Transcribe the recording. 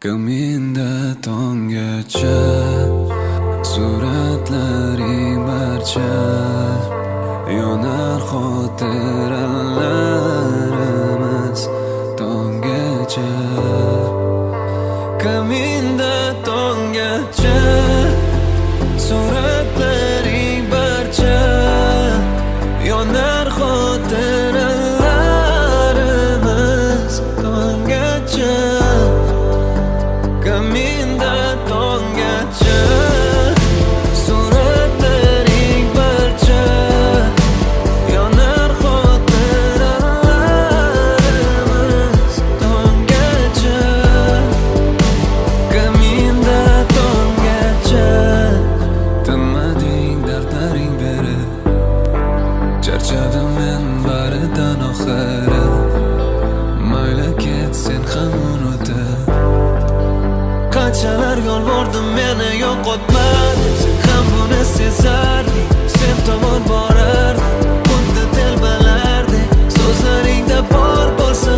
Kaminda tonggacha suratlaring barcha yonar xotiralarimiz tonggacha. Kaminda tonggacha suratlaring barcha yonar xotiralarimiz tonggacha. Kaminda tonggacha suratlaring barcha yonar xotiralarimiz tonggacha. Kaminda tonggacha tinmading dardlaring berib, charchadim men baridan oxiri. Mayli ket sen ham unutib, qanchalar yolvordim meni yo'qotma deb, sen ham buni sezarding, sen tomon borarding, xuddi telbalardek so'zlaringda bor bo'lsa